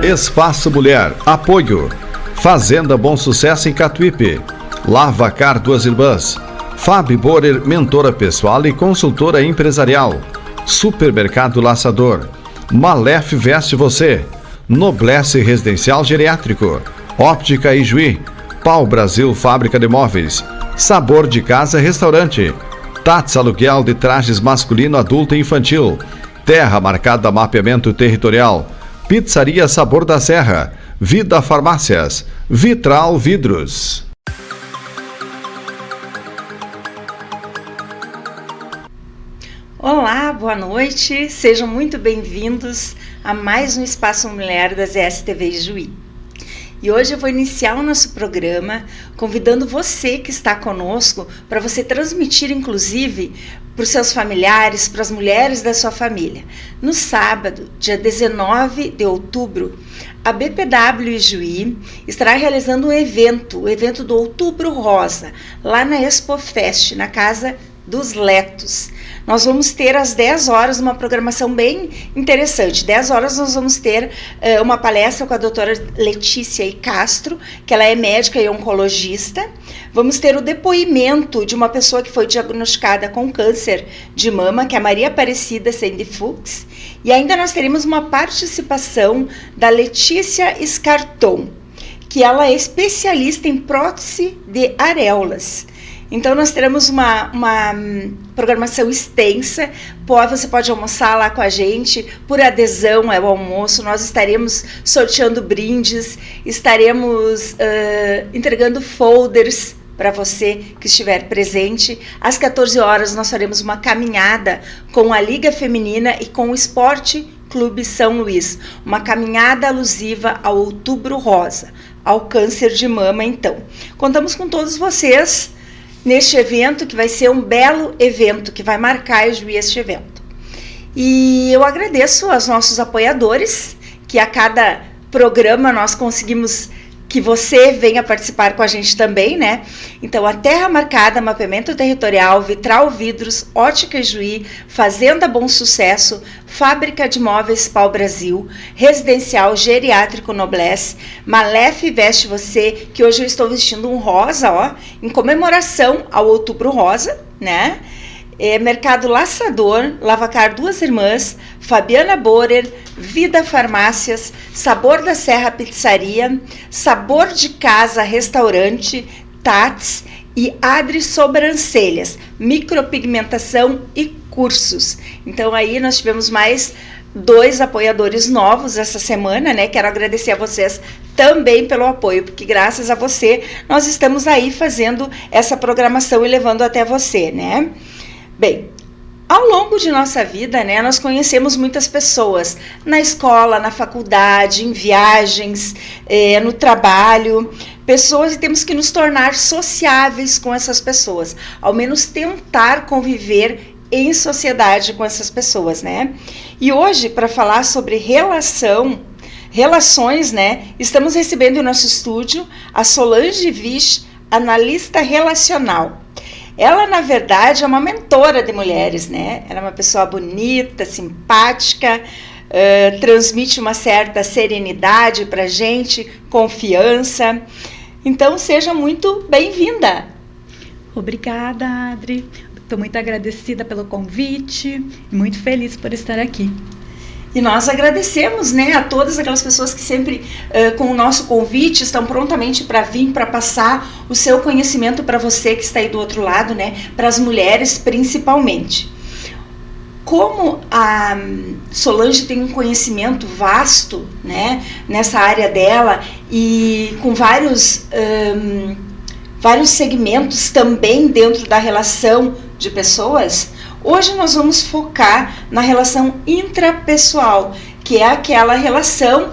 Espaço Mulher, apoio. Fazenda Bom Sucesso em Catuípe. Lavacar Duas Irmãs. Fabi Borer, mentora pessoal e consultora empresarial. Supermercado Laçador. Malef Veste Você. Noblesse Residencial Geriátrico. Óptica Ijuí. Pau Brasil Fábrica de Móveis. Sabor de Casa Restaurante. Tats Aluguel de Trajes Masculino, Adulto e Infantil. Terra Marcada Mapeamento Territorial. Pizzaria Sabor da Serra. Vida Farmácias. Vitral Vidros. Olá, boa noite. Sejam muito bem-vindos a mais um Espaço Mulher da ZSTV Ijuí. E hoje eu vou iniciar o nosso programa convidando você que está conosco para você transmitir, inclusive, para os seus familiares, para as mulheres da sua família. No sábado, dia 19 de outubro, a BPW Ijuí estará realizando um evento, o evento do Outubro Rosa, lá na Expofest, na Casa dos Letos. Nós vamos ter às 10 horas uma programação bem interessante. 10 horas nós vamos ter uma palestra com a doutora Letícia Castro, que ela é médica e oncologista. Vamos ter o depoimento de uma pessoa que foi diagnosticada com câncer de mama, que é a Maria Aparecida Sandy Fuchs. E ainda nós teremos uma participação da Letícia Scarton, que ela é especialista em prótese de areolas. Então, nós teremos uma programação extensa. Você pode almoçar lá com a gente, por adesão ao almoço. Nós estaremos sorteando brindes, estaremos entregando folders para você que estiver presente. Às 14 horas, nós faremos uma caminhada com a Liga Feminina e com o Esporte Clube São Luís. Uma caminhada alusiva ao Outubro Rosa, ao câncer de mama, então. Contamos com todos vocês neste evento, que vai ser um belo evento, que vai marcar este evento. E eu agradeço aos nossos apoiadores, que a cada programa nós conseguimos que você venha participar com a gente também, né? Então, a Terra Marcada, Mapeamento Territorial, Vitral Vidros, Ótica Ijuí, Fazenda Bom Sucesso, Fábrica de Móveis Pau Brasil, Residencial Geriátrico Noblesse, Malef Veste Você, que hoje eu estou vestindo um rosa, ó, em comemoração ao Outubro Rosa, né? Mercado Laçador, Lavacar Duas Irmãs, Fabiana Borer, Vida Farmácias, Sabor da Serra Pizzaria, Sabor de Casa Restaurante, Tats e Adri Sobrancelhas, micropigmentação e cursos. Então aí nós tivemos mais 2 apoiadores novos essa semana, né? Quero agradecer a vocês também pelo apoio, porque graças a você nós estamos aí fazendo essa programação e levando até você, né? Bem, ao longo de nossa vida, né, nós conhecemos muitas pessoas na escola, na faculdade, em viagens, no trabalho, pessoas, e temos que nos tornar sociáveis com essas pessoas, ao menos tentar conviver em sociedade com essas pessoas, né? E hoje, para falar sobre relações, né, estamos recebendo em nosso estúdio a Solange Vich, analista relacional. Ela, na verdade, é uma mentora de mulheres, né? Ela é uma pessoa bonita, simpática, transmite uma certa serenidade para a gente, confiança. Então, seja muito bem-vinda. Obrigada, Adri. Estou muito agradecida pelo convite e muito feliz por estar aqui. E nós agradecemos, né, a todas aquelas pessoas que sempre, com o nosso convite, estão prontamente para vir, para passar o seu conhecimento para você que está aí do outro lado, né, para as mulheres principalmente. Como a Solange tem um conhecimento vasto, né, nessa área dela e com vários segmentos também dentro da relação de pessoas, hoje nós vamos focar na relação intrapessoal, que é aquela relação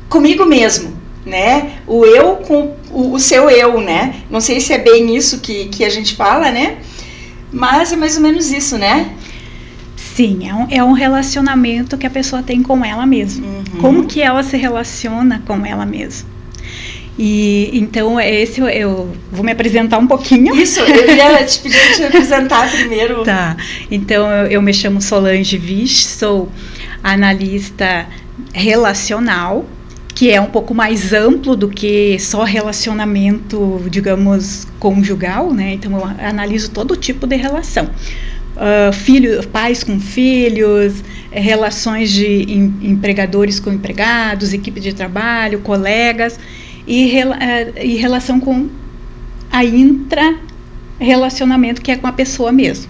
comigo mesmo, né? O eu o seu eu, né? Não sei se é bem isso que a gente fala, né? Mas é mais ou menos isso, né? Sim, é um relacionamento que a pessoa tem com ela mesma. Como que ela se relaciona com ela mesma. E então eu vou me apresentar um pouquinho. Isso, eu ia te pedir para te apresentar primeiro. Tá, então eu me chamo Solange Vich, sou analista relacional, que é um pouco mais amplo do que só relacionamento, digamos, conjugal, né? Então eu analiso todo tipo de relação. Pais com filhos, relações de empregadores com empregados, equipe de trabalho, colegas, e relação com a intra-relacionamento, que é com a pessoa mesmo,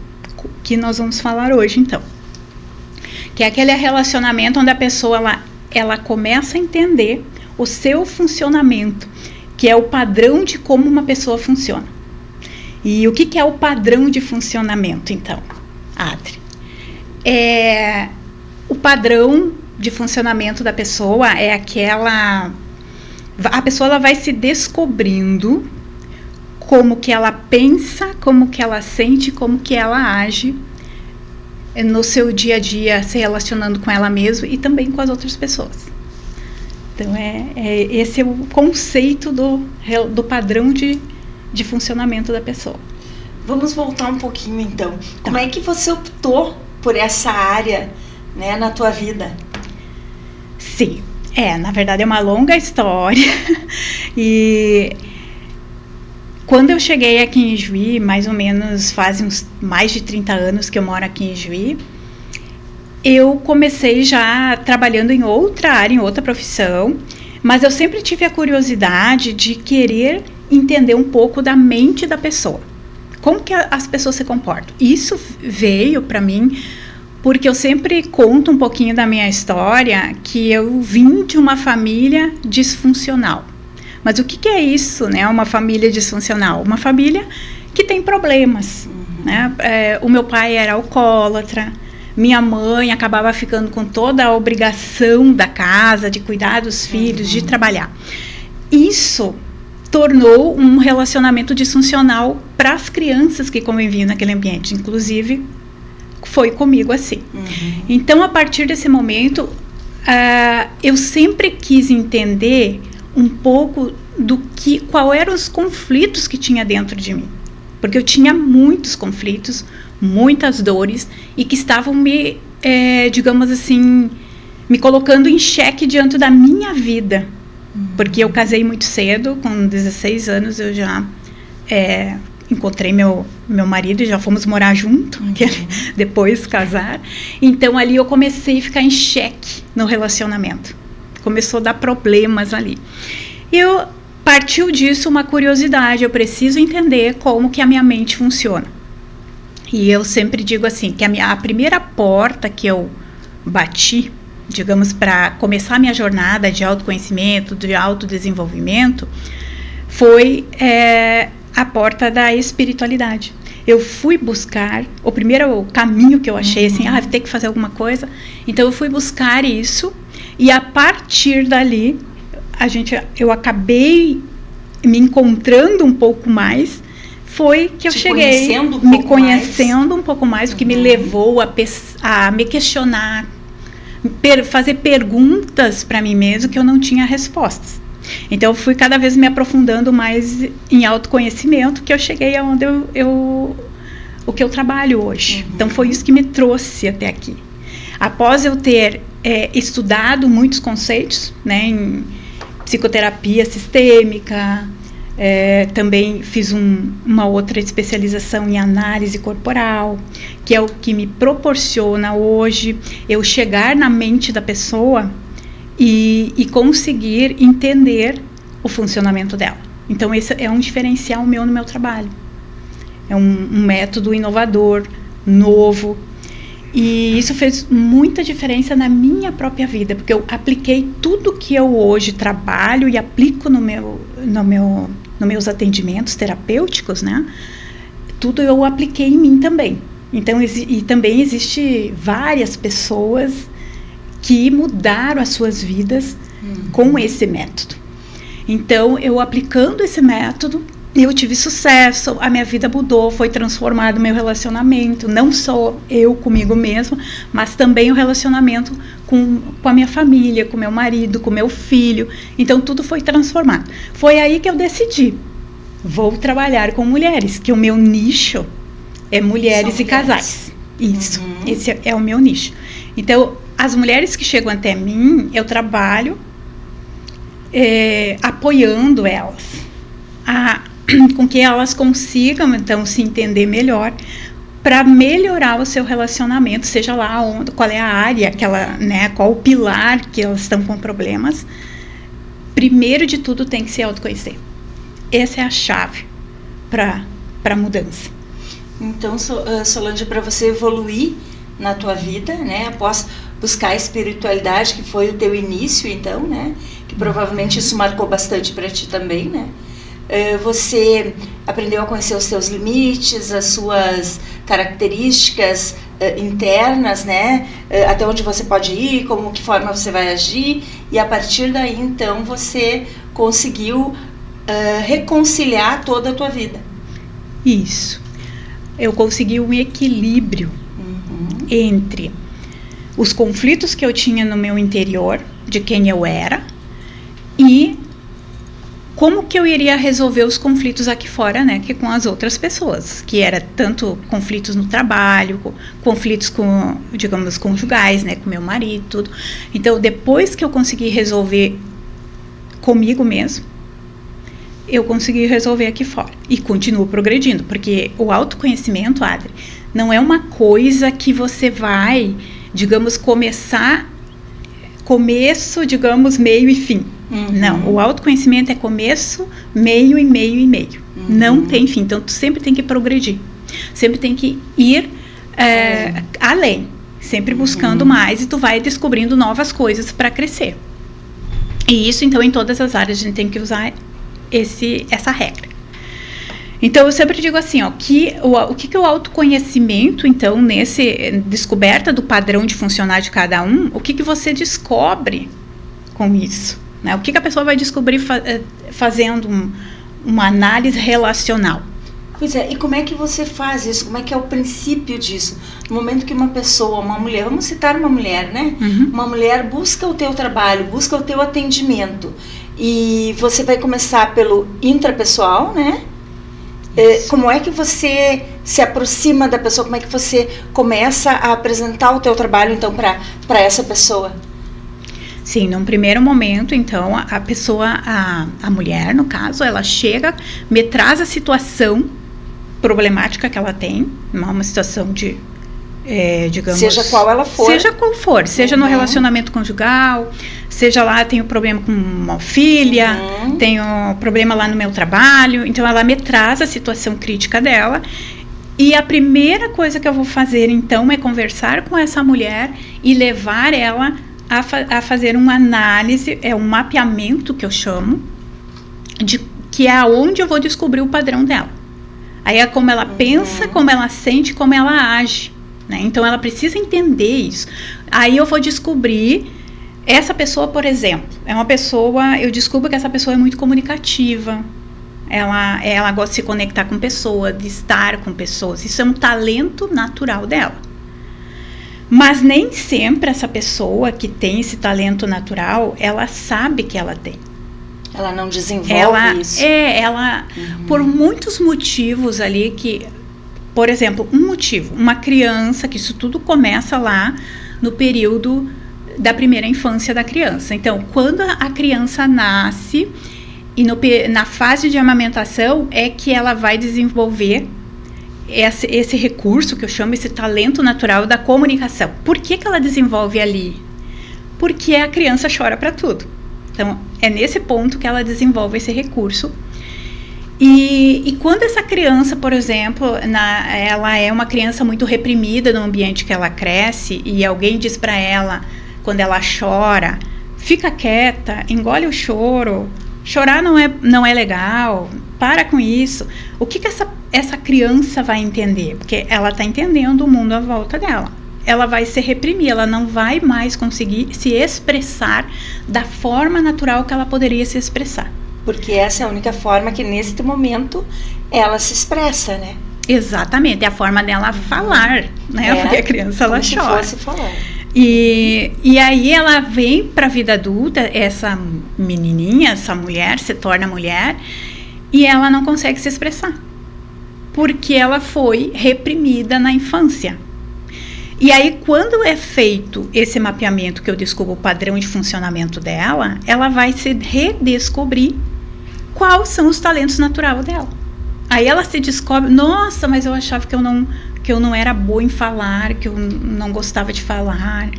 que nós vamos falar hoje, então. Que é aquele relacionamento onde a pessoa ela começa a entender o seu funcionamento, que é o padrão de como uma pessoa funciona. E o que é o padrão de funcionamento, então, Adri? O padrão de funcionamento da pessoa é aquela... A pessoa ela vai se descobrindo como que ela pensa, como que ela sente, como que ela age no seu dia a dia, se relacionando com ela mesma e também com as outras pessoas. Então, esse é o conceito do padrão de funcionamento da pessoa. Vamos voltar um pouquinho, então. Como é que você optou por essa área, né, na tua vida? Sim, na verdade é uma longa história. E quando eu cheguei aqui em Juí, mais ou menos faz uns mais de 30 anos que eu moro aqui em Juí, eu comecei já trabalhando em outra área, em outra profissão, mas eu sempre tive a curiosidade de querer entender um pouco da mente da pessoa. Como que as pessoas se comportam? Isso veio para mim porque eu sempre conto um pouquinho da minha história, que eu vim de uma família disfuncional. Mas o que é isso, né? Uma família disfuncional? Uma família que tem problemas, né? O meu pai era alcoólatra, minha mãe acabava ficando com toda a obrigação da casa, de cuidar dos filhos, de trabalhar. Isso tornou um relacionamento disfuncional para as crianças que conviviam naquele ambiente. Inclusive, foi comigo assim. Então, a partir desse momento, eu sempre quis entender um pouco qual eram os conflitos que tinha dentro de mim. Porque eu tinha muitos conflitos, muitas dores, e que estavam digamos assim, me colocando em xeque diante da minha vida. Porque eu casei muito cedo, com 16 anos eu já encontrei meu marido e já fomos morar junto, depois casar. Então ali eu comecei a ficar em xeque no relacionamento. Começou a dar problemas ali. E partiu disso uma curiosidade, eu preciso entender como que a minha mente funciona. E eu sempre digo assim, que a primeira porta que eu bati, digamos, para começar a minha jornada de autoconhecimento, de autodesenvolvimento, foi a porta da espiritualidade. Eu fui buscar, o primeiro caminho que eu achei, assim, vou ter que fazer alguma coisa, então eu fui buscar isso, e a partir dali, eu acabei me encontrando um pouco mais, foi que eu cheguei me conhecendo um pouco mais, o que me levou a me questionar, fazer perguntas para mim mesmo que eu não tinha respostas. Então eu fui cada vez me aprofundando mais em autoconhecimento, que eu cheguei aonde o que eu trabalho hoje. Então foi isso que me trouxe até aqui. Após eu ter estudado muitos conceitos, né, em psicoterapia sistêmica, também fiz uma outra especialização em análise corporal, que é o que me proporciona hoje eu chegar na mente da pessoa e conseguir entender o funcionamento dela. Então esse é um diferencial meu no meu trabalho. É um método inovador, novo, e isso fez muita diferença na minha própria vida, porque eu apliquei tudo que eu hoje trabalho e aplico nos meus atendimentos terapêuticos, né? Tudo eu apliquei em mim também. Então, e também existe várias pessoas que mudaram as suas vidas com esse método. Então, eu aplicando esse método, eu tive sucesso, a minha vida mudou, foi transformado o meu relacionamento, não só eu comigo mesma, mas também o relacionamento com a minha família, com meu marido, com meu filho. Então, tudo foi transformado. Foi aí que eu decidi, vou trabalhar com mulheres, que o meu nicho é mulheres e casais. Isso, esse é o meu nicho. Então, as mulheres que chegam até mim, eu trabalho apoiando elas, com que elas consigam, então, se entender melhor, para melhorar o seu relacionamento, seja lá qual é a área, qual o pilar que elas estão com problemas. Primeiro de tudo, tem que se autoconhecer. Essa é a chave para a mudança. Então, Solange, para você evoluir na tua vida, né, após buscar a espiritualidade, que foi o teu início, então, né, que provavelmente isso marcou bastante para ti também, né, você aprendeu a conhecer os seus limites, as suas características internas, né, até onde você pode ir, que forma você vai agir, e a partir daí, então, você conseguiu reconciliar toda a tua vida. Isso. Eu consegui um equilíbrio entre os conflitos que eu tinha no meu interior, de quem eu era, e como que eu iria resolver os conflitos aqui fora, né, que com as outras pessoas, que era tanto conflitos no trabalho, conflitos digamos, conjugais, né, com meu marido, tudo. Então, depois que eu consegui resolver comigo mesmo, eu consegui resolver aqui fora. E continuo progredindo, porque o autoconhecimento, Adri, não é uma coisa que você vai, digamos, digamos, meio e fim. Não, o autoconhecimento é começo, meio e meio e meio. Não tem fim, então tu sempre tem que progredir. Sempre tem que ir além, sempre buscando mais, e tu vai descobrindo novas coisas para crescer. E isso, então, em todas as áreas a gente tem que usar essa regra. Então, eu sempre digo assim, o que é o autoconhecimento, então, nesse descoberta do padrão de funcionar de cada um, o que você descobre com isso? Né? O que a pessoa vai descobrir fazendo uma análise relacional? Pois é, e como é que você faz isso? Como é que é o princípio disso? No momento que uma pessoa, uma mulher, vamos citar uma mulher, né? Uma mulher busca o teu trabalho, busca o teu atendimento, e você vai começar pelo intrapessoal, né? Como é que você se aproxima da pessoa? Como é que você começa a apresentar o teu trabalho, então, para essa pessoa? Sim, num primeiro momento, então, a pessoa, a mulher, no caso, ela chega, me traz a situação problemática que ela tem, uma situação de, digamos... Seja qual ela for. Seja qual for, seja no relacionamento conjugal, seja lá, tenho problema com uma filha, tenho problema lá no meu trabalho, então ela me traz a situação crítica dela, e a primeira coisa que eu vou fazer, então, é conversar com essa mulher e levar ela a fazer uma análise, um mapeamento que eu chamo, que é onde eu vou descobrir o padrão dela. Aí é como ela pensa, como ela sente, como ela age, né? Então, ela precisa entender isso. Aí eu vou descobrir, essa pessoa, por exemplo, eu descubro que essa pessoa é muito comunicativa, ela gosta de se conectar com pessoas, de estar com pessoas, isso é um talento natural dela. Mas nem sempre essa pessoa que tem esse talento natural, ela sabe que ela tem. Ela não desenvolve isso. Por muitos motivos ali por exemplo, uma criança, que isso tudo começa lá no período da primeira infância da criança. Então, quando a criança nasce, e na fase de amamentação, é que ela vai desenvolver esse recurso, que eu chamo esse talento natural da comunicação. Por que ela desenvolve ali? Porque a criança chora para tudo. Então, é nesse ponto que ela desenvolve esse recurso. E quando essa criança, por exemplo, ela é uma criança muito reprimida no ambiente que ela cresce, e alguém diz para ela, quando ela chora, fica quieta, engole o choro, chorar não é legal, para com isso. O que essa criança vai entender? Porque ela está entendendo o mundo à volta dela. Ela vai se reprimir, ela não vai mais conseguir se expressar da forma natural que ela poderia se expressar. Porque essa é a única forma que, neste momento, ela se expressa, né? Exatamente, é a forma dela falar, né? Porque a criança, ela como chora. Se fosse falar. E aí ela vem para a vida adulta, essa menininha, essa mulher, se torna mulher, e ela não consegue se expressar. Porque ela foi reprimida na infância. E aí, quando é feito esse mapeamento, que eu descubro o padrão de funcionamento dela, ela vai se redescobrir quais são os talentos naturais dela. Aí ela se descobre, nossa, mas eu achava que eu não era boa em falar, que eu não gostava de falar.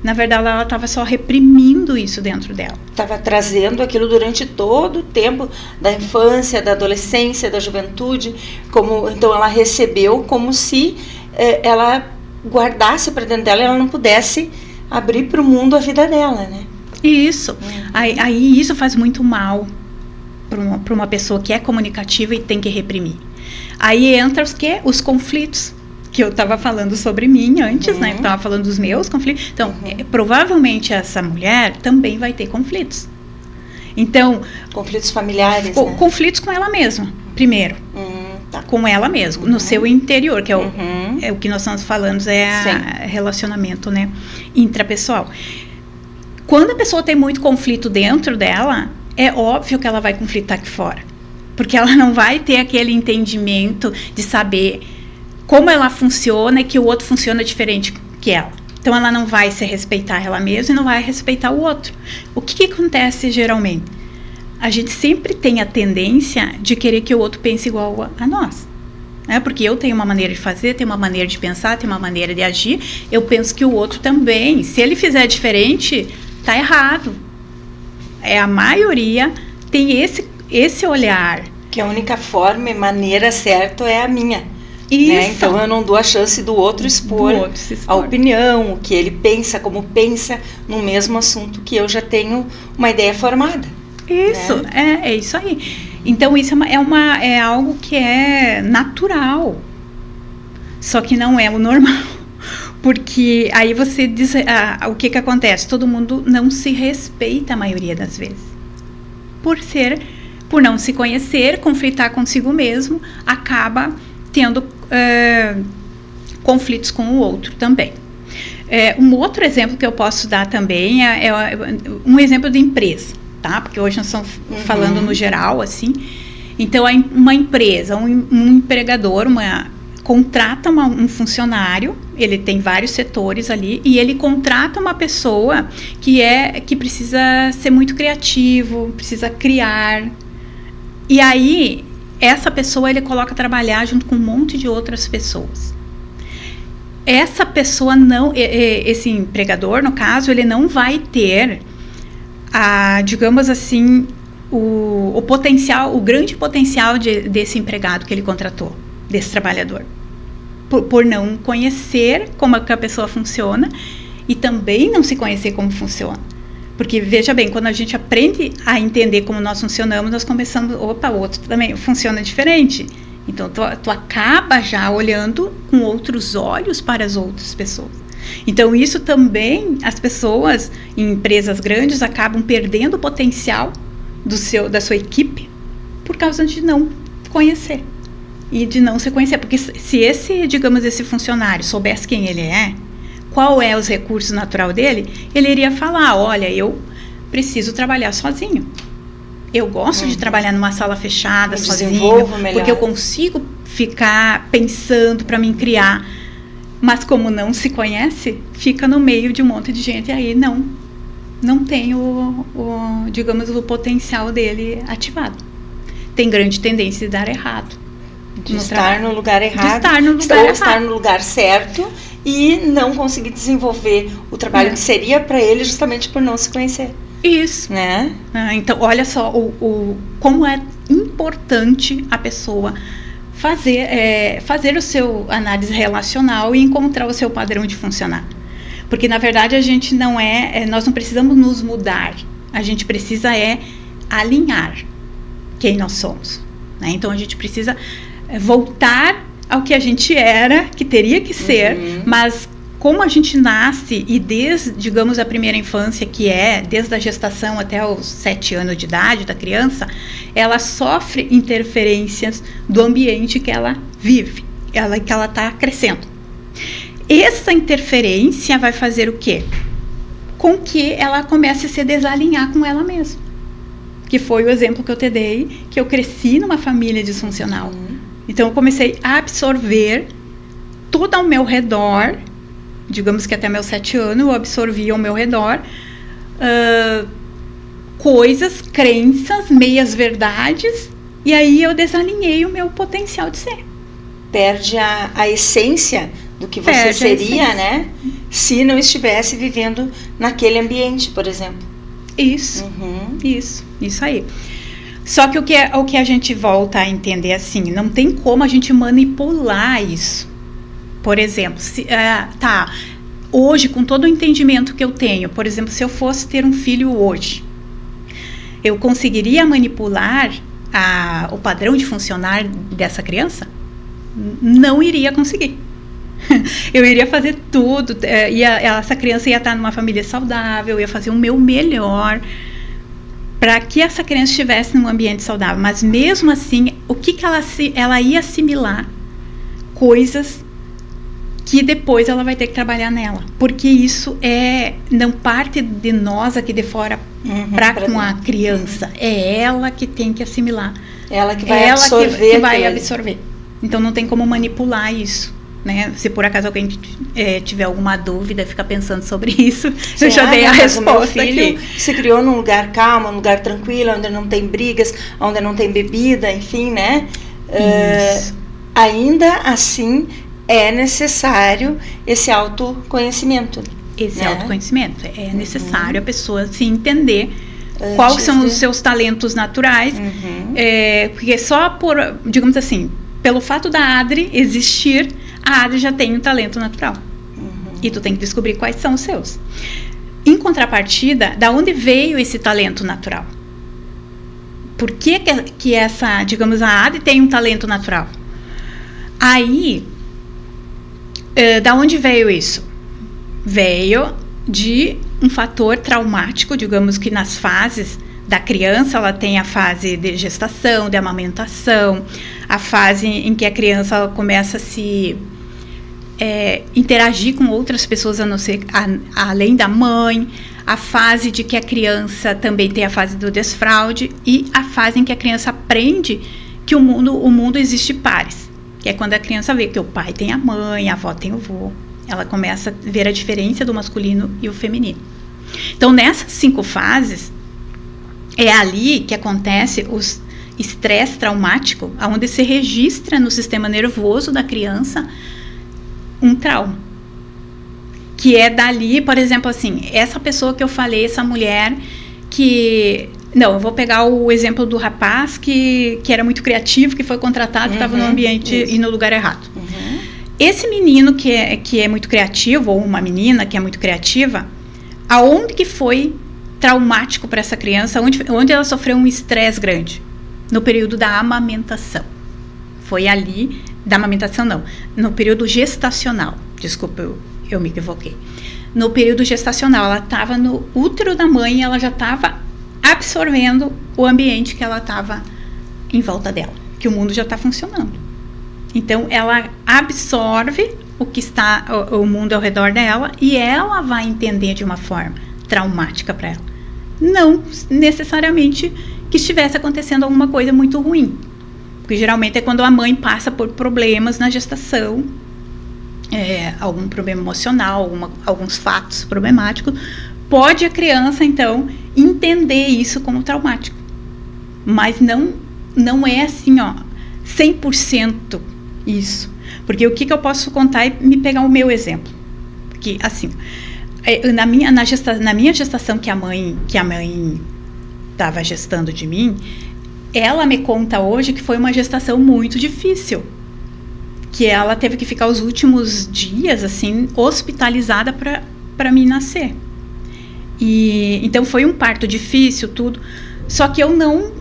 Na verdade, ela estava só reprimindo isso dentro dela. Estava trazendo aquilo durante todo o tempo da infância, da adolescência, da juventude. Então, ela recebeu como se ela guardasse para dentro dela e ela não pudesse abrir para o mundo a vida dela, né? Isso. Aí isso faz muito mal para uma pessoa que é comunicativa e tem que reprimir. Aí entra os conflitos, que eu estava falando sobre mim antes, né? Estava falando dos meus conflitos. Então, provavelmente essa mulher também vai ter conflitos. Então, conflitos familiares, né? Conflitos com ela mesma, primeiro. Tá. Com ela mesma, no seu interior, que é o que nós estamos falando, relacionamento, né, intrapessoal. Quando a pessoa tem muito conflito dentro dela, é óbvio que ela vai conflitar aqui fora. Porque ela não vai ter aquele entendimento de saber como ela funciona e que o outro funciona diferente que ela. Então, ela não vai se respeitar ela mesma e não vai respeitar o outro. O que acontece geralmente? A gente sempre tem a tendência de querer que o outro pense igual a nós. Né? Porque eu tenho uma maneira de fazer, tenho uma maneira de pensar, tenho uma maneira de agir. Eu penso que o outro também. Se ele fizer diferente, tá errado. A maioria tem esse olhar. Que a única forma e maneira certa é a minha. Isso. Né? Então, eu não dou a chance do outro expor a opinião, o que ele pensa, como pensa, no mesmo assunto que eu já tenho uma ideia formada. Isso, né? É isso aí. Então, isso é algo que é natural. Só que não é o normal. Porque aí você diz, o que acontece? Todo mundo não se respeita a maioria das vezes. Por não se conhecer, conflitar consigo mesmo, acaba tendo conflitos com o outro também. Um outro exemplo que eu posso dar também é um exemplo de empresa, tá? Porque hoje nós estamos falando no geral, assim. Então, uma empresa, um empregador, contrata um funcionário, ele tem vários setores ali, e ele contrata uma pessoa que precisa ser muito criativo, precisa criar. E aí, essa pessoa ele coloca a trabalhar junto com um monte de outras pessoas. Essa pessoa esse empregador, no caso, ele não vai ter, digamos assim, o potencial, o grande potencial desse empregado que ele contratou, desse trabalhador. Por não conhecer como que a pessoa funciona e também não se conhecer como funciona. Porque, veja bem, quando a gente aprende a entender como nós funcionamos, nós começamos, o outro também funciona diferente. Então, tu acaba já olhando com outros olhos para as outras pessoas. Então, isso também, as pessoas em empresas grandes acabam perdendo o potencial da sua equipe por causa de não conhecer. E de não se conhecer. Porque se esse funcionário soubesse quem ele é, qual é os recursos natural dele, ele iria falar, olha, eu preciso trabalhar sozinho. Eu gosto de trabalhar numa sala fechada, sozinho, porque eu consigo ficar pensando para me criar. Mas como não se conhece, fica no meio de um monte de gente e aí não tem digamos, o potencial dele ativado. Tem grande tendência de dar errado. De estar no lugar errado, estar no lugar certo e não conseguir desenvolver o trabalho que seria para ele justamente por não se conhecer. Isso. Né? Então, olha só como é importante a pessoa fazer o seu análise relacional e encontrar o seu padrão de funcionar. Porque, na verdade, a gente nós não precisamos nos mudar. A gente precisa alinhar quem nós somos. Né? Então, a gente precisa voltar ao que a gente era, que teria que ser, mas como a gente nasce e desde, digamos, a primeira infância, que é desde a gestação até os 7 anos de idade da criança, ela sofre interferências do ambiente que ela vive, que ela está crescendo. Essa interferência vai fazer o quê? Com que ela comece a se desalinhar com ela mesma. Que foi o exemplo que eu te dei, que eu cresci numa família disfuncional. Então eu comecei a absorver tudo ao meu redor, digamos que até meus 7 anos eu absorvia ao meu redor coisas, crenças, meias verdades, e aí eu desalinhei o meu potencial de ser. Perde a essência do que você seria, né? Se não estivesse vivendo naquele ambiente, por exemplo. Isso, isso aí. Só que o que a gente volta a entender assim, não tem como a gente manipular isso. Por exemplo, hoje, com todo o entendimento que eu tenho, por exemplo, se eu fosse ter um filho hoje, eu conseguiria manipular o padrão de funcionar dessa criança? Não iria conseguir. Eu iria fazer tudo, essa criança ia estar numa família saudável, eu ia fazer o meu melhor para que essa criança estivesse num ambiente saudável. Mas mesmo assim, o que ela ia assimilar? Coisas que depois ela vai ter que trabalhar nela, porque isso não parte de nós aqui de fora para com a criança, é ela que tem que assimilar, ela que vai absorver, que vai absorver. Então não tem como manipular isso, né? Se por acaso alguém tiver alguma dúvida, fica pensando sobre isso, eu já dei a resposta. O meu filho se criou num lugar calmo, num lugar tranquilo, onde não tem brigas, onde não tem bebida, enfim, né? Ainda assim é necessário esse autoconhecimento. Esse autoconhecimento. É necessário a pessoa se entender quais são os seus talentos naturais. Porque só digamos assim, pelo fato da Adri existir, a Adri já tem um talento natural. E tu tem que descobrir quais são os seus. Em contrapartida, da onde veio esse talento natural? Por que essa, digamos, a Adri tem um talento natural? Aí, da onde veio isso? Veio de um fator traumático, digamos que nas fases da criança, ela tem a fase de gestação, de amamentação, a fase em que a criança ela começa a se interagir com outras pessoas além da mãe, a fase de que a criança também tem a fase do desfraude e a fase em que a criança aprende que o mundo existe pares, que é quando a criança vê que o pai tem a mãe, a avó tem o vô. Ela começa a ver a diferença do masculino e o feminino. Então, nessas 5 fases, é ali que acontece o estresse traumático, onde se registra no sistema nervoso da criança um trauma. Que é dali, por exemplo, assim, essa pessoa que eu falei, essa mulher que... Não, eu vou pegar o exemplo do rapaz que era muito criativo, que foi contratado, estava no ambiente e no lugar errado. Esse menino que é muito criativo, ou uma menina que é muito criativa, aonde que foi traumático para essa criança, onde ela sofreu um estresse grande? No período da amamentação. Foi ali, da amamentação não, no período gestacional. Desculpa, eu me equivoquei. No período gestacional, ela estava no útero da mãe e ela já estava absorvendo o ambiente que ela estava em volta dela, que o mundo já está funcionando. Então, ela absorve o mundo ao redor dela e ela vai entender de uma forma traumática para ela. Não necessariamente que estivesse acontecendo alguma coisa muito ruim. Porque geralmente é quando a mãe passa por problemas na gestação, algum problema emocional, alguns fatos problemáticos, pode a criança, então, entender isso como traumático. Mas não é assim, 100% isso. Porque o que eu posso contar é me pegar o meu exemplo. Porque, assim, na minha gestação que a mãe estava gestando de mim, ela me conta hoje que foi uma gestação muito difícil. Que ela teve que ficar os últimos dias, assim, hospitalizada para mim nascer. Então foi um parto difícil, tudo. Só que eu não,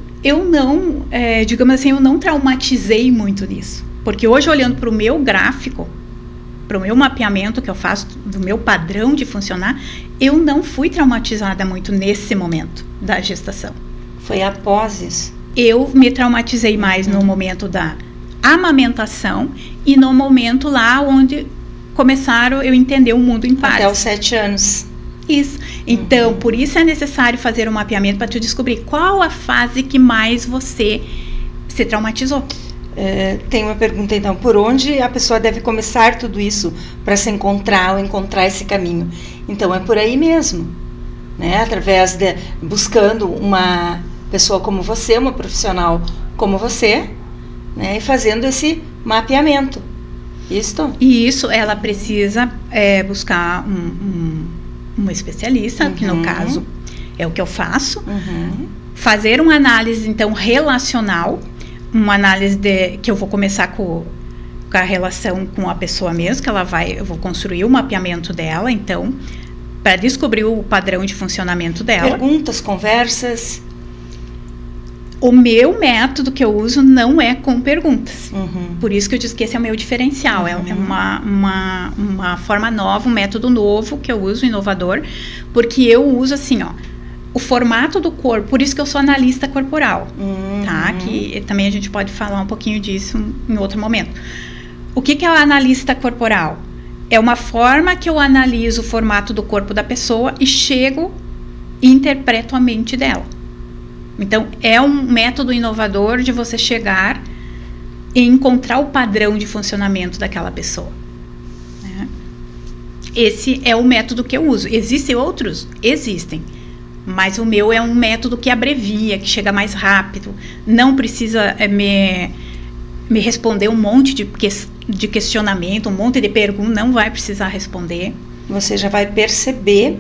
digamos assim, eu não traumatizei muito nisso. Porque hoje, olhando para o meu gráfico, o meu mapeamento que eu faço do meu padrão de funcionar, eu não fui traumatizada muito nesse momento da gestação. Foi após isso? Eu me traumatizei mais no momento da amamentação e no momento lá onde começaram eu entender o mundo em partes. Até os 7 anos. Isso. Então, por isso é necessário fazer um mapeamento para tu descobrir qual a fase que mais você se traumatizou. Tem uma pergunta então, por onde a pessoa deve começar tudo isso para se encontrar ou encontrar esse caminho? Então é por aí mesmo, né? Através de buscando uma pessoa como você, uma profissional como você, né? E fazendo esse mapeamento. Isso? E isso ela precisa buscar um especialista, que no caso é o que eu faço, fazer uma análise então relacional, uma análise que eu vou começar com a relação com a pessoa mesmo, que eu vou construir o mapeamento dela, então, para descobrir o padrão de funcionamento dela. Perguntas, conversas. O meu método que eu uso não é com perguntas. Por isso que eu disse que esse é o meu diferencial. É uma forma nova, um método novo que eu uso, inovador, porque eu uso assim, ó, o formato do corpo, por isso que eu sou analista corporal, tá? Que também a gente pode falar um pouquinho disso em outro momento. O que é o analista corporal? É uma forma que eu analiso o formato do corpo da pessoa e chego e interpreto a mente dela. Então, é um método inovador de você chegar e encontrar o padrão de funcionamento daquela pessoa, né? Esse é o método que eu uso. Existem outros? Existem. Mas o meu é um método que abrevia, que chega mais rápido. Não precisa me responder um monte de questionamento, um monte de perguntas. Não vai precisar responder. Você já vai perceber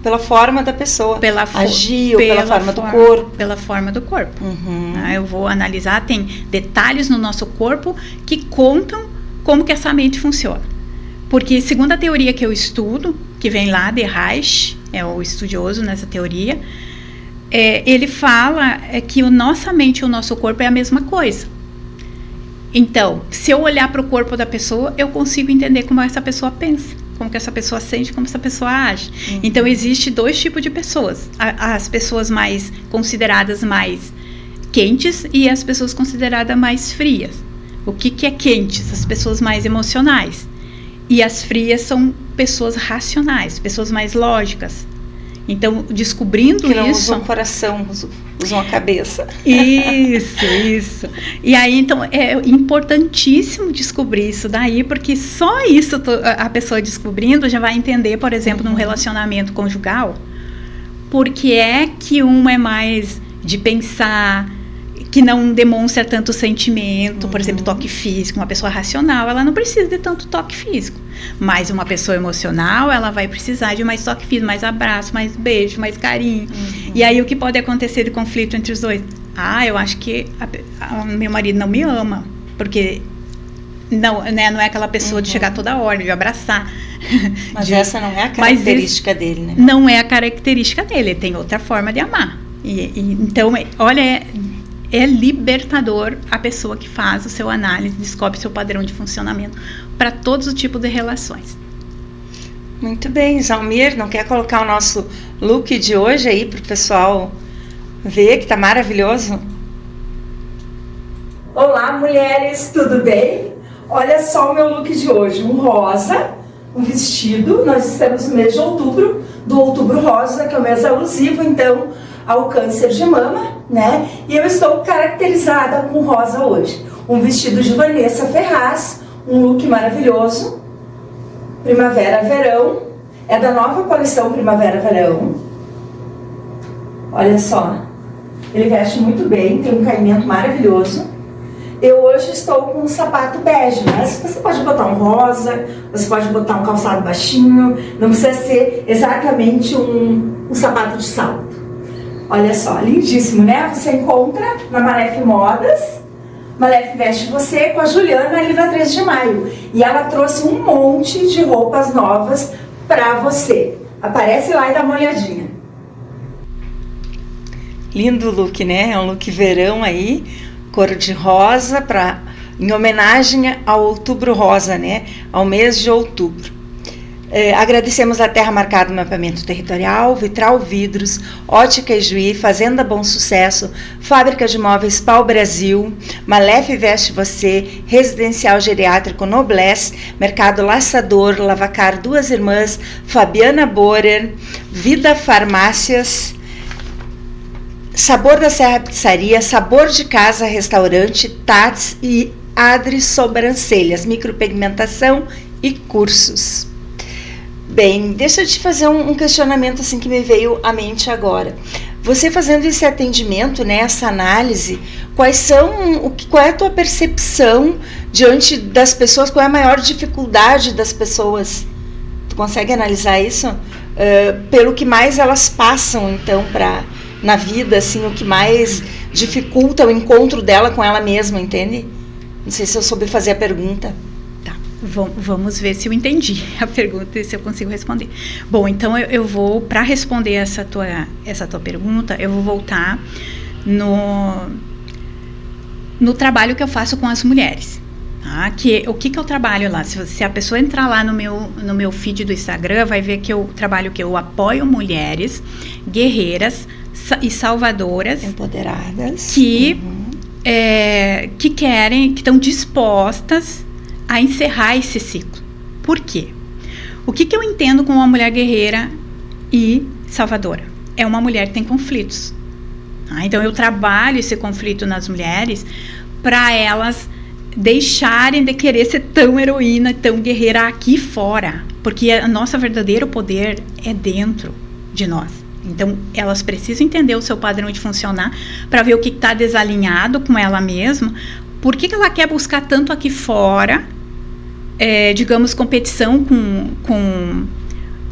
pela forma da pessoa, agir, ou pela forma do corpo. Pela forma do corpo. Eu vou analisar, tem detalhes no nosso corpo que contam como que essa mente funciona. Porque segundo a teoria que eu estudo, que vem lá de Reich, é o estudioso nessa teoria, ele fala que a nossa mente e o nosso corpo é a mesma coisa. Então, se eu olhar para o corpo da pessoa, eu consigo entender como essa pessoa pensa, como que essa pessoa sente, como essa pessoa age. Então, existe 2 tipos de pessoas. As pessoas mais consideradas mais quentes e as pessoas consideradas mais frias. O que é quentes? As pessoas mais emocionais. E as frias são pessoas racionais, pessoas mais lógicas. Então, descobrindo que não isso... usam o coração, usam a cabeça. Isso. E aí, então, é importantíssimo descobrir isso daí, porque só isso a pessoa descobrindo já vai entender, por exemplo, num relacionamento conjugal, porque é que um é mais de pensar, que não demonstra tanto sentimento, por exemplo, toque físico. Uma pessoa racional, ela não precisa de tanto toque físico. Mas uma pessoa emocional, ela vai precisar de mais toque físico, mais abraço, mais beijo, mais carinho. E aí, o que pode acontecer de conflito entre os dois? Eu acho que meu marido não me ama, porque não é aquela pessoa de chegar toda hora, de abraçar. Mas essa não é a característica dele, né? Não é a característica dele, ele tem outra forma de amar. Então, olha... É libertador a pessoa que faz o seu análise, descobre seu padrão de funcionamento para todos os tipos de relações. Muito bem, Jalmir, não quer colocar o nosso look de hoje aí para o pessoal ver, que está maravilhoso? Olá, mulheres, tudo bem? Olha só o meu look de hoje, um rosa, um vestido. Nós estamos no mês de outubro, do Outubro Rosa, que é o mês alusivo, então, ao câncer de mama, né? E eu estou caracterizada com rosa hoje. Um vestido de Vanessa Ferraz, um look maravilhoso, primavera-verão, é da nova coleção primavera-verão. Olha só, ele veste muito bem, tem um caimento maravilhoso. Eu hoje estou com um sapato bege, mas você pode botar um rosa, você pode botar um calçado baixinho, não precisa ser exatamente um sapato de salto. Olha só, lindíssimo, né? Você encontra na Malef Modas, Malef Veste Você, com a Juliana ali na 13 de maio. E ela trouxe um monte de roupas novas pra você. Aparece lá e dá uma olhadinha. Lindo look, né? É um look verão aí, cor de rosa, para em homenagem ao Outubro Rosa, né? Ao mês de outubro. Agradecemos a Terra Marcada Mapeamento Territorial, Vitral Vidros, Ótica Ijuí, Fazenda Bom Sucesso, Fábrica de Móveis Pau Brasil, Malef Veste Você, Residencial Geriátrico Noblesse, Mercado Laçador, Lavacar Duas Irmãs, Fabiana Borer, Vida Farmácias, Sabor da Serra Pizzaria, Sabor de Casa Restaurante, Tats e Adri Sobrancelhas, micropigmentação e cursos. Bem, deixa eu te fazer um questionamento assim que me veio à mente agora. Você fazendo esse atendimento, né, essa análise, qual é a tua percepção diante das pessoas, qual é a maior dificuldade das pessoas? Tu consegue analisar isso? Pelo que mais elas passam, então, na vida, assim, o que mais dificulta o encontro dela com ela mesma, entende? Não sei se eu soube fazer a pergunta. Vamos ver se eu entendi a pergunta e se eu consigo responder. Bom, então eu vou, para responder essa tua pergunta, eu vou voltar no trabalho que eu faço com as mulheres. Tá? O que eu trabalho lá? Se a pessoa entrar lá no meu feed do Instagram, vai ver que eu trabalho que eu apoio mulheres guerreiras e salvadoras, empoderadas, que querem, que estão dispostas a encerrar esse ciclo. Por quê? O que eu entendo com uma mulher guerreira e salvadora? É uma mulher que tem conflitos. Tá? Então, eu trabalho esse conflito nas mulheres para elas deixarem de querer ser tão heroína, tão guerreira aqui fora. Porque o nosso verdadeiro poder é dentro de nós. Então, elas precisam entender o seu padrão de funcionar para ver o que está desalinhado com ela mesma. Por que ela quer buscar tanto aqui fora, digamos, competição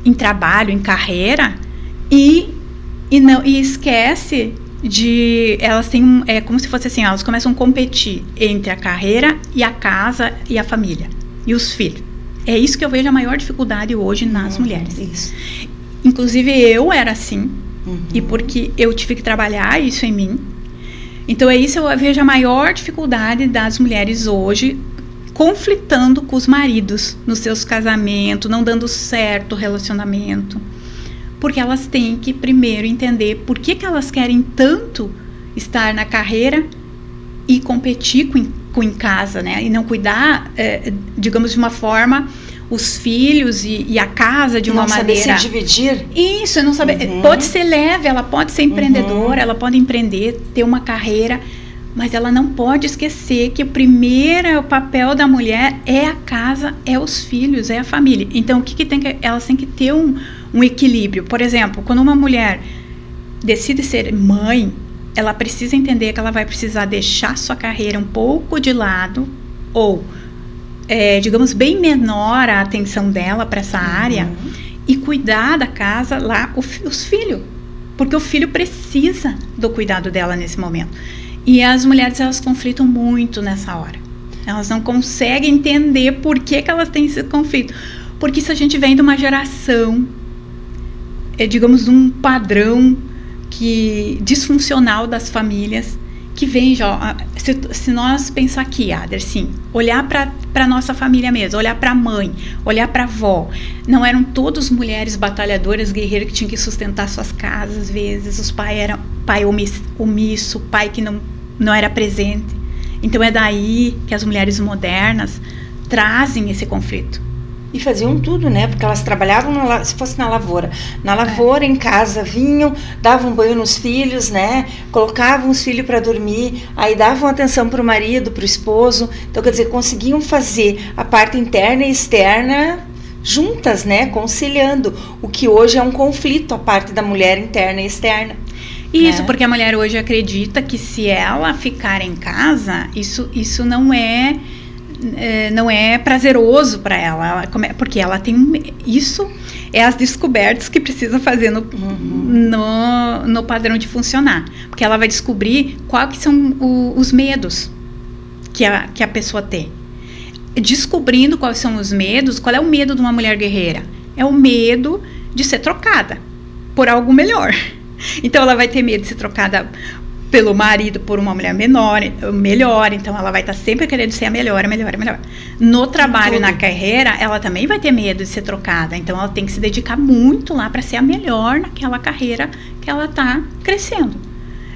em trabalho, em carreira, e esquece de... Elas têm... É como se fosse assim, elas começam a competir entre a carreira e a casa e a família. E os filhos. É isso que eu vejo a maior dificuldade hoje nas mulheres. Isso. Inclusive, eu era assim. E porque eu tive que trabalhar isso em mim. Então, é isso eu vejo a maior dificuldade das mulheres hoje, conflitando com os maridos nos seus casamentos, não dando certo o relacionamento. Porque elas têm que primeiro entender por que elas querem tanto estar na carreira e competir com em casa, né? E não cuidar, digamos, de uma forma, os filhos e a casa de uma maneira... Não saber se dividir. Isso, não saber... Pode ser leve, ela pode ser empreendedora, ela pode empreender, ter uma carreira... Mas ela não pode esquecer que o papel da mulher é a casa, é os filhos, é a família. Então, elas têm que ter um equilíbrio. Por exemplo, quando uma mulher decide ser mãe, ela precisa entender que ela vai precisar deixar sua carreira um pouco de lado, ou, digamos, bem menor a atenção dela para essa área, e cuidar da casa lá, os filhos. Porque o filho precisa do cuidado dela nesse momento. E as mulheres, elas conflitam muito nessa hora. Elas não conseguem entender por que elas têm esse conflito. Porque se a gente vem de uma geração, digamos, de um padrão disfuncional das famílias, que vem já... Se nós pensar aqui, Ader, sim, olhar para a nossa família mesmo, olhar para a mãe, olhar para a avó, não eram todas mulheres batalhadoras, guerreiras, que tinham que sustentar suas casas, às vezes, os pais eram pai omisso, pai que não era presente. Então é daí que as mulheres modernas trazem esse conflito. E faziam tudo, né? Porque elas trabalhavam, se fosse na lavoura. Na lavoura, em casa, vinham, davam banho nos filhos, né? Colocavam os filhos para dormir, aí davam atenção para o marido, para o esposo. Então, quer dizer, conseguiam fazer a parte interna e externa juntas, né? Conciliando. O que hoje é um conflito, a parte da mulher interna e externa. Isso, porque a mulher hoje acredita que se ela ficar em casa, isso não é prazeroso para ela, porque ela tem isso é as descobertas que precisa fazer no padrão de funcionar, porque ela vai descobrir quais que são os medos que a pessoa tem. Descobrindo quais são os medos, qual é o medo de uma mulher guerreira? É o medo de ser trocada por algo melhor. Então ela vai ter medo de ser trocada pelo marido por uma mulher melhor, então ela vai estar sempre querendo ser a melhor. No trabalho, na carreira, ela também vai ter medo de ser trocada, então ela tem que se dedicar muito lá para ser a melhor naquela carreira que ela está crescendo.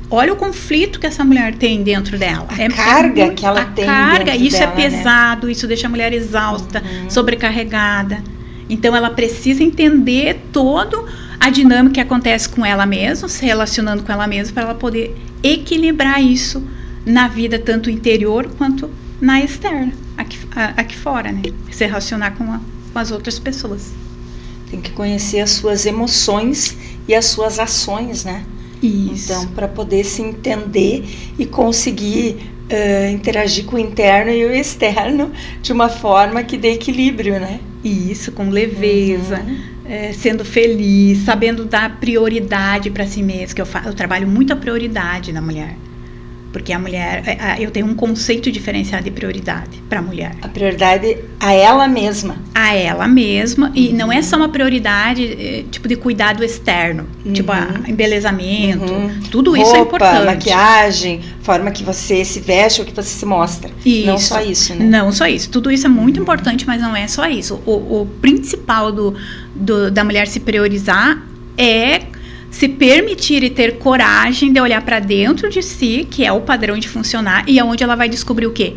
Olha o conflito que essa mulher tem dentro dela. A carga que ela tem dentro isso dela, é pesado, né? Isso deixa a mulher exausta, sobrecarregada. Então ela precisa entender toda a dinâmica que acontece com ela mesma, se relacionando com ela mesma, para ela poder equilibrar isso na vida, tanto interior quanto na externa, aqui fora, né? Se relacionar com as outras pessoas. Tem que conhecer as suas emoções e as suas ações, né? Isso. Então, para poder se entender e conseguir interagir com o interno e o externo de uma forma que dê equilíbrio, né? Isso, com leveza, sendo feliz, sabendo dar prioridade para si mesmo, que eu trabalho muito a prioridade na mulher. Porque a mulher, eu tenho um conceito diferenciado de prioridade para a mulher. A prioridade a ela mesma. A ela mesma, e não é só uma prioridade tipo de cuidado externo, tipo embelezamento, tudo isso é importante. Roupa, maquiagem, forma que você se veste ou que você se mostra. Isso. Não só isso, né? Não só isso, tudo isso é muito importante, mas não é só isso. O principal da mulher se priorizar é se permitir e ter coragem de olhar para dentro de si, que é o padrão de funcionar, e aonde ela vai descobrir o quê?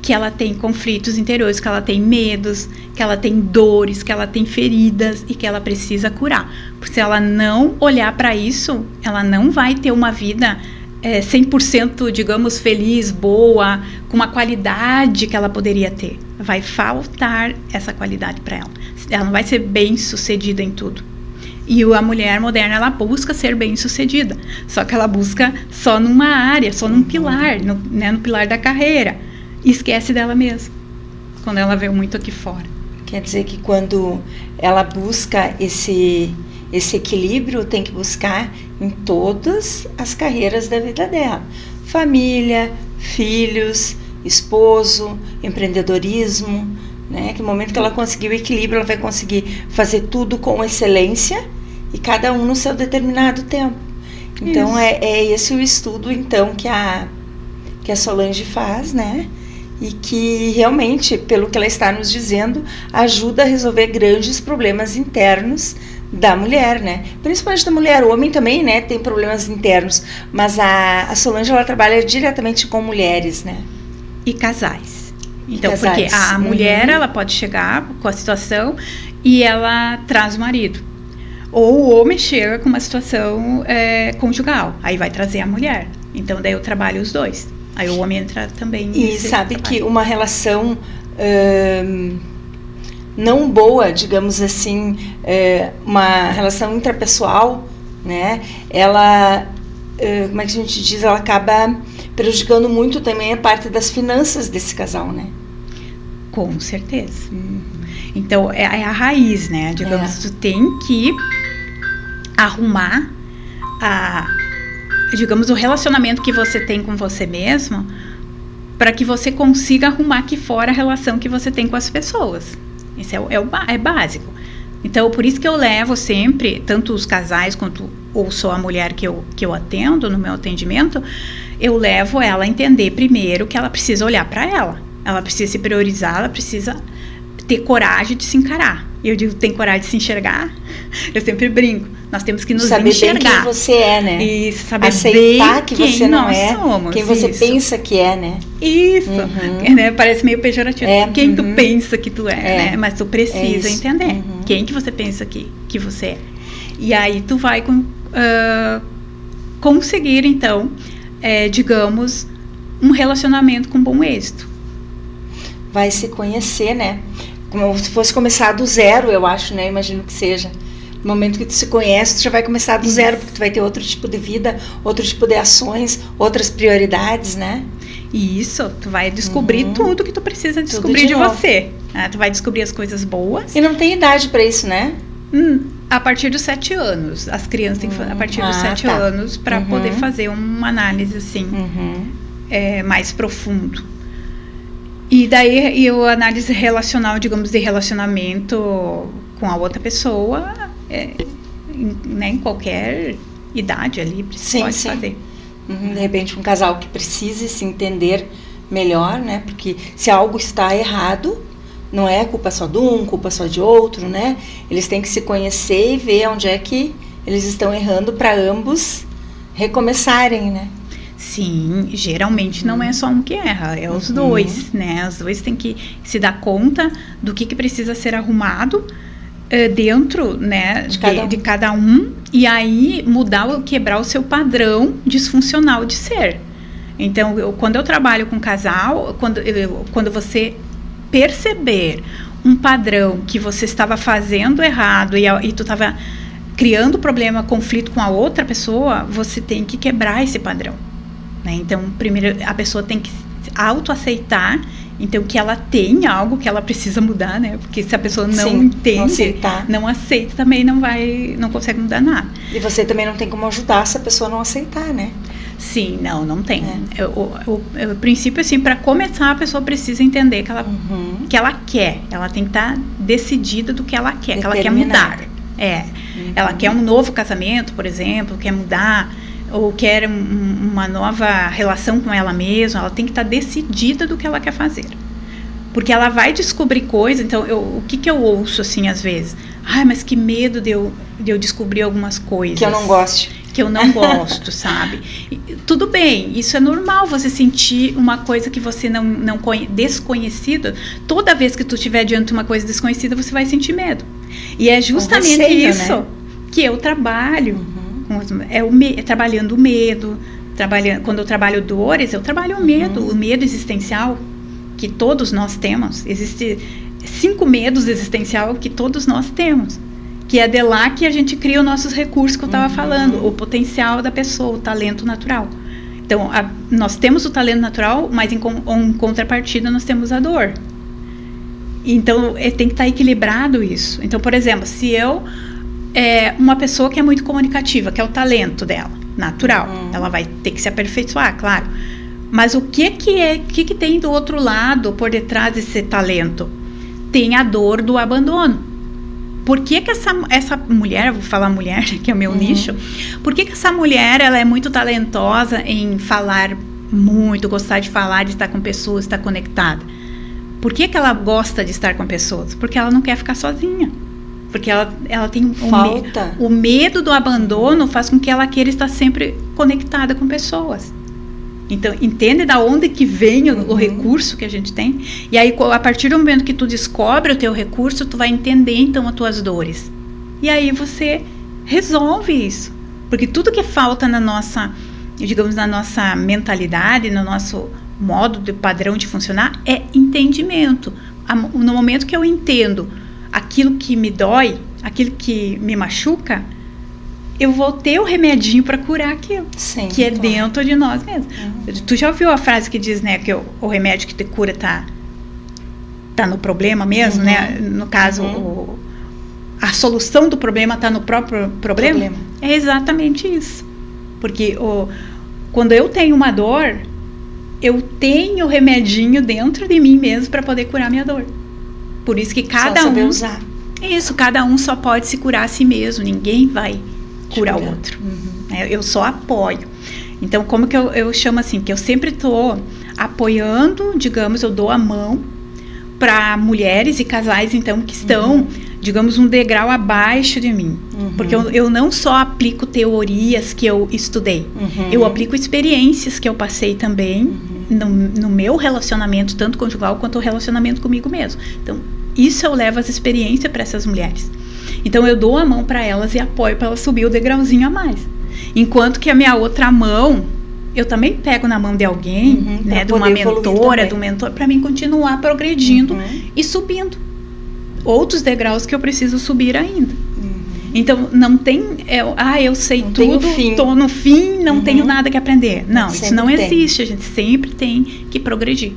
Que ela tem conflitos interiores, que ela tem medos, que ela tem dores, que ela tem feridas e que ela precisa curar. Porque se ela não olhar para isso, ela não vai ter uma vida 100%, digamos, feliz, boa, com uma qualidade que ela poderia ter. Vai faltar essa qualidade para ela. Ela não vai ser bem sucedida em tudo. E a mulher moderna, ela busca ser bem-sucedida. Só que ela busca só numa área, só num pilar, no pilar da carreira. E esquece dela mesma, quando ela vê muito aqui fora. Quer dizer que quando ela busca esse equilíbrio, tem que buscar em todas as carreiras da vida dela. Família, filhos, esposo, empreendedorismo, né? Que no momento que ela conseguir o equilíbrio, ela vai conseguir fazer tudo com excelência e cada um no seu determinado tempo. Então, é esse o estudo, então, que a Solange faz, né? E que realmente, pelo que ela está nos dizendo, ajuda a resolver grandes problemas internos da mulher, né? Principalmente da mulher. O homem também, né, tem problemas internos, mas a Solange, ela trabalha diretamente com mulheres, né? E casais. Então, casais. Porque a mulher, ela pode chegar com a situação e ela traz o marido. Ou o homem chega com uma situação conjugal, aí vai trazer a mulher. Então, daí eu trabalho os dois. Aí o homem entra também. E sabe que uma relação não boa, digamos assim, uma relação intrapessoal, né? Ela, como é que a gente diz? Ela acaba prejudicando muito também a parte das finanças desse casal, né? Com certeza. Então, é a raiz, né? Digamos, tu tem que arrumar digamos, o relacionamento que você tem com você mesmo, para que você consiga arrumar aqui fora a relação que você tem com as pessoas. Isso é básico. Então, por isso que eu levo sempre, tanto os casais quanto ou só a mulher que eu atendo no meu atendimento, eu levo ela a entender primeiro que ela precisa olhar para ela. Ela precisa se priorizar, ela precisa ter coragem de se encarar. Eu digo, tem coragem de se enxergar? Eu sempre brinco. Nós temos que nos saber enxergar. Saber bem quem você é, né? Isso, saber aceitar bem que você não é somos, quem você pensa que é, né? Isso. Né? Parece meio pejorativo. Quem tu pensa que tu é, né? Mas tu precisa entender quem que você pensa que você é. E aí tu vai conseguir, então, digamos, um relacionamento com bom êxito. Vai se conhecer, né? Como se fosse começar do zero, eu acho, né? Imagino que seja. No momento que tu se conhece, tu já vai começar do zero, porque tu vai ter outro tipo de vida, outro tipo de ações, outras prioridades, né? Isso, tu vai descobrir tudo que tu precisa descobrir de você. Tu vai descobrir as coisas boas. E não tem idade para isso, né? A partir dos 7 anos. As crianças têm que a partir dos 7 anos para poder fazer uma análise assim, mais profundo. E daí a análise relacional, digamos, de relacionamento com a outra pessoa, né, em qualquer idade ali, pode fazer. De repente um casal que precise se entender melhor, né? Porque se algo está errado, não é culpa só de um, culpa só de outro, né? Eles têm que se conhecer e ver onde é que eles estão errando para ambos recomeçarem, né? Sim, geralmente não é só um que erra, é os dois, né? Os dois têm que se dar conta do que precisa ser arrumado dentro, né, de cada um, e aí quebrar o seu padrão disfuncional de ser. Então, quando eu trabalho com casal, quando você perceber um padrão que você estava fazendo errado e tu estava criando problema, conflito com a outra pessoa, você tem que quebrar esse padrão, né? Então, primeiro a pessoa tem que autoaceitar, então, que ela tem algo que ela precisa mudar, né? Porque se a pessoa não entende, não aceita, também não consegue mudar nada. E você também não tem como ajudar se a pessoa não aceitar, né? Sim, não tem. O princípio, assim, para começar, a pessoa precisa entender que ela quer. Ela tem que estar decidida do que ela quer, que ela quer mudar. Ela quer um novo casamento, por exemplo, quer mudar, ou quer uma nova relação com ela mesma. Ela tem que estar decidida do que ela quer fazer. Porque ela vai descobrir coisas. Então, o que eu ouço, assim, às vezes? Ai, mas que medo de eu descobrir algumas coisas. Que eu não goste. Que eu não gosto, sabe? Tudo bem, isso é normal, você sentir uma coisa que você não conhece, desconhecida. Toda vez que tu estiver diante de uma coisa desconhecida, você vai sentir medo. E é justamente isso, né, que eu trabalho. Trabalhando o medo. Quando eu trabalho dores, eu trabalho o medo existencial que todos nós temos. Existem 5 medos existenciais que todos nós temos. Que é de lá que a gente cria os nossos recursos que eu estava falando, o potencial da pessoa, o talento natural. Então, nós temos o talento natural, mas em contrapartida nós temos a dor. Então, tem que estar equilibrado isso. Então, por exemplo, se uma pessoa que é muito comunicativa, que é o talento dela, natural, ela vai ter que se aperfeiçoar, claro. Mas o que tem do outro lado, por detrás desse talento? Tem a dor do abandono. Por que essa mulher, vou falar mulher, que é o meu nicho, por que essa mulher ela é muito talentosa em falar muito, gostar de falar, de estar com pessoas, estar conectada? Por que ela gosta de estar com pessoas? Porque ela não quer ficar sozinha. Porque ela tem o medo do abandono faz com que ela queira estar sempre conectada com pessoas. Então, entende da onde que vem o recurso que a gente tem? E aí, a partir do momento que tu descobre o teu recurso, tu vai entender, então, as tuas dores. E aí, você resolve isso. Porque tudo que falta na nossa mentalidade, no nosso modo de padrão de funcionar, é entendimento. No momento que eu entendo aquilo que me dói, aquilo que me machuca, eu vou ter o remedinho para curar aquilo. Sim, que é dentro de nós mesmos. Tu já ouviu a frase que diz, né, que o remédio que te cura tá no problema mesmo, né? No caso, a solução do problema tá no próprio problema. É exatamente isso. Porque quando eu tenho uma dor, eu tenho o remedinho dentro de mim mesmo para poder curar minha dor. Por isso que cada usar. Isso, cada um só pode se curar a si mesmo. Ninguém vai curar o outro. Eu só apoio. Então, como que eu chamo assim? Que eu sempre estou apoiando, digamos, eu dou a mão para mulheres e casais, então, que estão, digamos, um degrau abaixo de mim. Porque eu não só aplico teorias que eu estudei, eu aplico experiências que eu passei também no meu relacionamento, tanto conjugal quanto o relacionamento comigo mesmo. Então, isso eu levo as experiências para essas mulheres. Então, eu dou a mão para elas e apoio para elas subir o degrauzinho a mais. Enquanto que a minha outra mão, eu também pego na mão de alguém, né, de uma mentora, do mentor, para mim continuar progredindo e subindo. Outros degraus que eu preciso subir ainda. Então, não tem, eu sei não tudo, estou no fim, não tenho nada que aprender. Não, isso não existe. A gente sempre tem que progredir,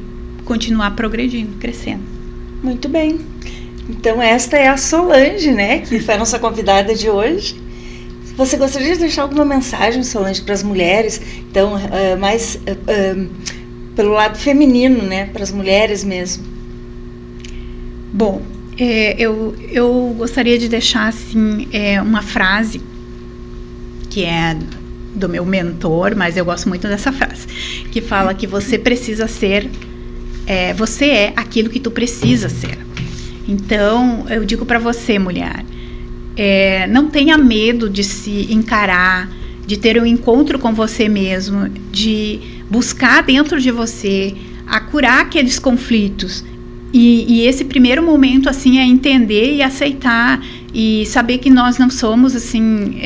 continuar progredindo, crescendo. Muito bem. Então, esta é a Solange, né, que foi a nossa convidada de hoje. Você gostaria de deixar alguma mensagem, Solange, para as mulheres? Então, mais pelo lado feminino, né, para as mulheres mesmo. Bom, eu gostaria de deixar, assim, uma frase que é do meu mentor, mas eu gosto muito dessa frase, que fala que você precisa ser, você é aquilo que tu precisa ser. Então, eu digo para você, mulher, não tenha medo de se encarar, de ter um encontro com você mesmo, de buscar dentro de você a curar aqueles conflitos. E esse primeiro momento, assim, é entender e aceitar e saber que nós não somos, assim,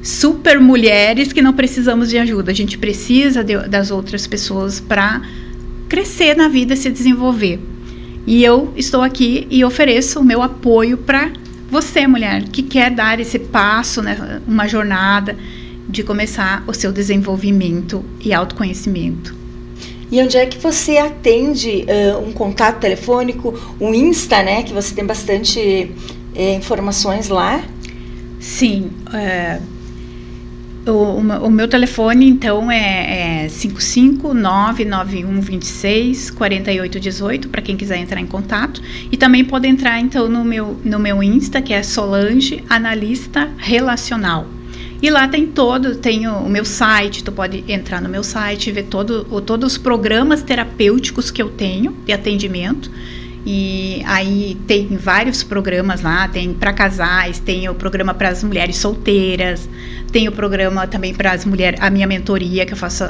super mulheres que não precisamos de ajuda. A gente precisa das outras pessoas para crescer na vida, se desenvolver. E eu estou aqui e ofereço o meu apoio para você, mulher, que quer dar esse passo, né, uma jornada de começar o seu desenvolvimento e autoconhecimento. E onde é que você atende um contato telefônico, um Insta, né, que você tem bastante informações lá? Sim, o meu telefone, então, é 55991264818, para quem quiser entrar em contato. E também pode entrar, então, no meu Insta, que é Solange Analista Relacional. E lá tem o meu site, tu pode entrar no meu site e ver todos os programas terapêuticos que eu tenho de atendimento. E aí tem vários programas lá, tem para casais, tem o programa para as mulheres solteiras, tem o programa também para as mulheres, a minha mentoria que eu faço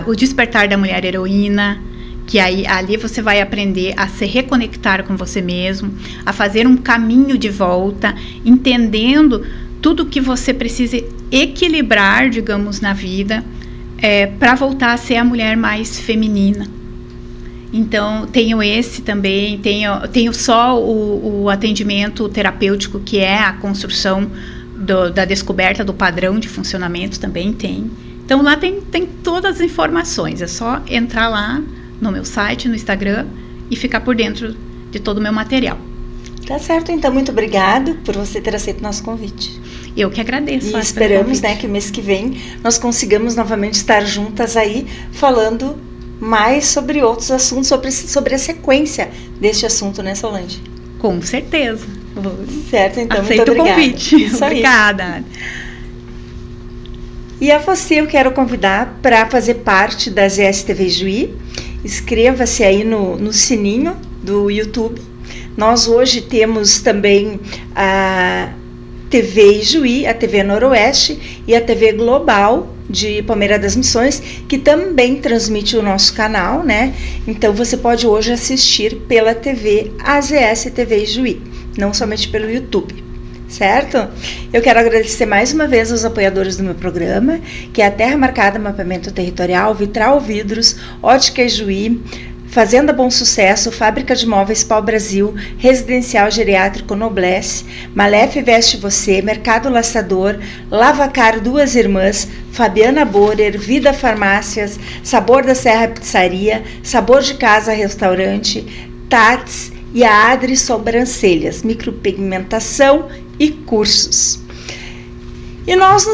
o Despertar da Mulher Heroína, que aí ali você vai aprender a se reconectar com você mesmo, a fazer um caminho de volta, entendendo tudo que você precisa equilibrar, digamos, na vida, para voltar a ser a mulher mais feminina. Então, tenho esse também, tenho só o atendimento terapêutico, que é a construção da descoberta do padrão de funcionamento, também tem. Então, lá tem todas as informações, é só entrar lá no meu site, no Instagram, e ficar por dentro de todo o meu material. Tá certo, então, muito obrigado por você ter aceito o nosso convite. Eu que agradeço. E esperamos, né, que o mês que vem nós consigamos novamente estar juntas aí, falando mais sobre outros assuntos, sobre a sequência deste assunto, né, Solange? Com certeza. Certo, então, aceito muito obrigada. O convite. Isso obrigada. Aí. E a você eu quero convidar para fazer parte da ZSTV Juí. Inscreva-se aí no sininho do YouTube. Nós hoje temos também a TV Juí, a TV Noroeste e a TV Global de Palmeira das Missões, que também transmite o nosso canal, né? Então você pode hoje assistir pela TV AZS TV Juí, não somente pelo YouTube, certo? Eu quero agradecer mais uma vez aos apoiadores do meu programa, que é a Terra Marcada Mapeamento Territorial, Vitral Vidros, Ótica Juí, Fazenda Bom Sucesso, Fábrica de Móveis Pau Brasil, Residencial Geriátrico Noblesse, Malef Veste Você, Mercado Laçador, Lavacar Duas Irmãs, Fabiana Borer, Vida Farmácias, Sabor da Serra Pizzaria, Sabor de Casa Restaurante, Tats e a Adri Sobrancelhas, micropigmentação e cursos. E nós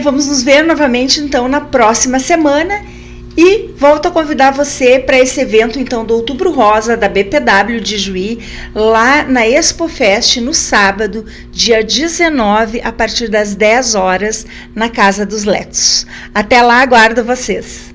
vamos nos ver novamente então na próxima semana. E volto a convidar você para esse evento, então, do Outubro Rosa, da BPW de Juí, lá na ExpoFest, no sábado, dia 19, a partir das 10 horas, na Casa dos Letos. Até lá, aguardo vocês!